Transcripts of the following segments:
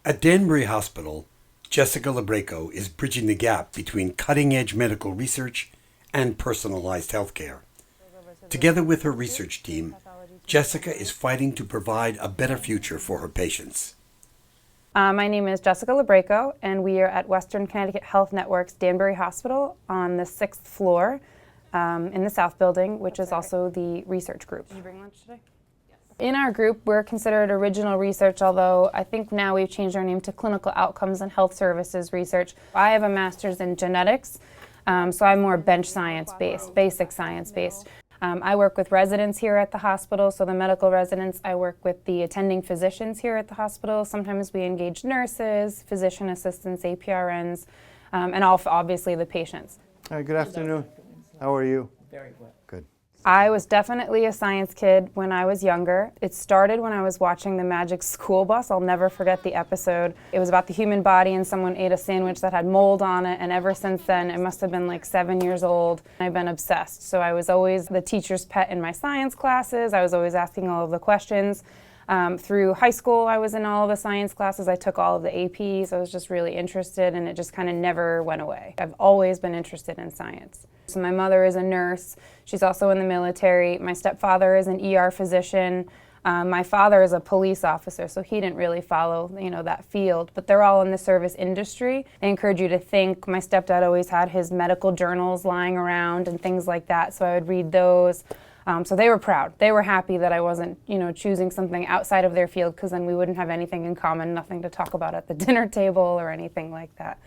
At Danbury Hospital, Jessika Lobraico is bridging the gap between cutting-edge medical research and personalized healthcare. Together with her research team, Jessika is fighting to provide a better future for her patients. My name is Jessika Lobraico, and we are at Western Connecticut Health Network's Danbury Hospital on the 6th floor in the South Building, which is also the research group. Did you bring lunch today? In our group, we're considered original research, although I think now we've changed our name to Clinical Outcomes and Health Services Research. I have a master's in genetics, so I'm more bench science-based, basic science-based. I work with residents here at the hospital, so the medical residents. I work with the attending physicians here at the hospital. Sometimes we engage nurses, physician assistants, APRNs, and obviously the patients. Hi, good afternoon. How are you? Very well. Good. I was definitely a science kid when I was younger. It started when I was watching The Magic School Bus. I'll never forget the episode. It was about the human body and someone ate a sandwich that had mold on it, and ever since then, it must have been like 7 years old. I've been obsessed. So I was always the teacher's pet in my science classes. I was always asking all of the questions. Through high school, I was in all of the science classes. I took all of the APs. I was just really interested, and it just kind of never went away. I've always been interested in science. So my mother is a nurse. She's also in the military. My stepfather is an ER physician. My father is a police officer, so he didn't really follow, that field. But they're all in the service industry. They encourage you to think. My stepdad always had his medical journals lying around and things like that, so I would read those. So they were proud. They were happy that I wasn't, choosing something outside of their field, because then we wouldn't have anything in common, nothing to talk about at the dinner table or anything like that.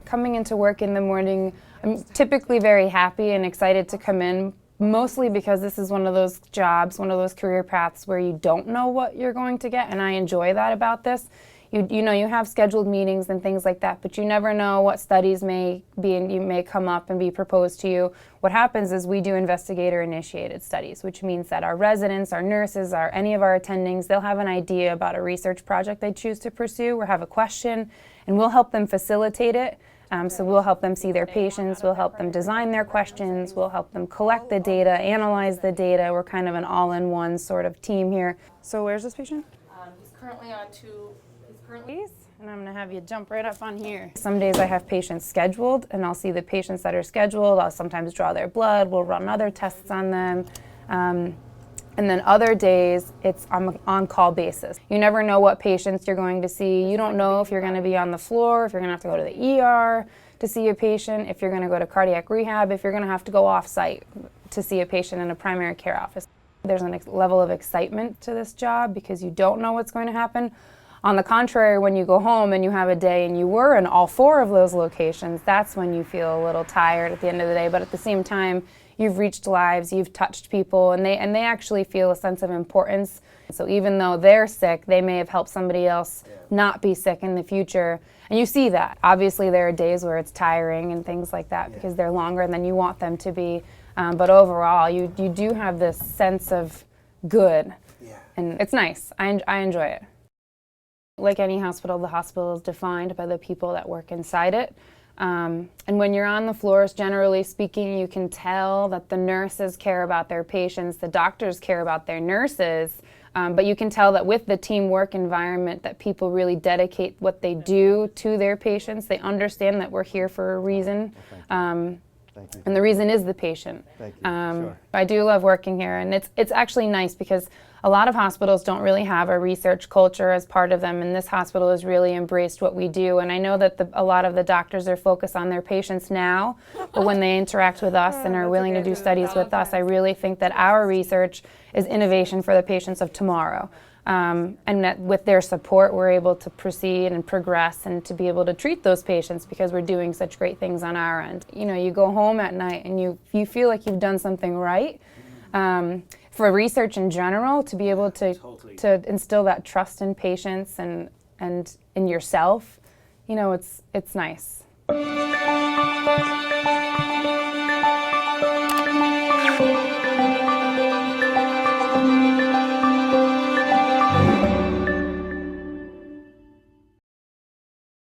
Coming into work in the morning, I'm typically very happy and excited to come in, mostly because this is one of those jobs, one of those career paths where you don't know what you're going to get, and I enjoy that about this. You have scheduled meetings and things like that, but you never know what studies may come up and be proposed to you. What happens is we do investigator-initiated studies, which means that our residents, our nurses, any of our attendings, they'll have an idea about a research project they choose to pursue or have a question, and we'll help them facilitate it. So we'll help them see their patients, we'll help them design their questions, we'll help them collect the data, analyze the data. We're kind of an all-in-one sort of team here. So where's this patient? He's currently on And I'm going to have you jump right up on here. Some days I have patients scheduled, and I'll see the patients that are scheduled. I'll sometimes draw their blood. We'll run other tests on them. And then other days, it's on an on-call basis. You never know what patients you're going to see. You don't know if you're going to be on the floor, if you're going to have to go to the ER to see a patient, if you're going to go to cardiac rehab, if you're going to have to go off-site to see a patient in a primary care office. There's a level of excitement to this job because you don't know what's going to happen. On the contrary, when you go home and you have a day and you were in all 4 of those locations, that's when you feel a little tired at the end of the day. But at the same time, you've reached lives, you've touched people, and they actually feel a sense of importance. So even though they're sick, they may have helped somebody else not be sick in the future. And you see that. Obviously, there are days where it's tiring and things like that because they're longer than you want them to be. But overall, you do have this sense of good. And it's nice. I enjoy it. Like any hospital, the hospital is defined by the people that work inside it. And when you're on the floors, generally speaking, you can tell that the nurses care about their patients, the doctors care about their nurses, but you can tell that with the teamwork environment that people really dedicate what they do to their patients. They understand that we're here for a reason. Thank you. And the reason is the patient. Thank you. Sure. I do love working here, and it's actually nice because a lot of hospitals don't really have a research culture as part of them, and this hospital has really embraced what we do. And I know that a lot of the doctors are focused on their patients now, but when they interact with us and are willing to do studies with us, I really think that our research is innovation for the patients of tomorrow. And that with their support, we're able to proceed and progress and to be able to treat those patients because we're doing such great things on our end. You go home at night and you feel like you've done something right. For research in general, to be able to instill that trust in patients and in yourself, it's nice.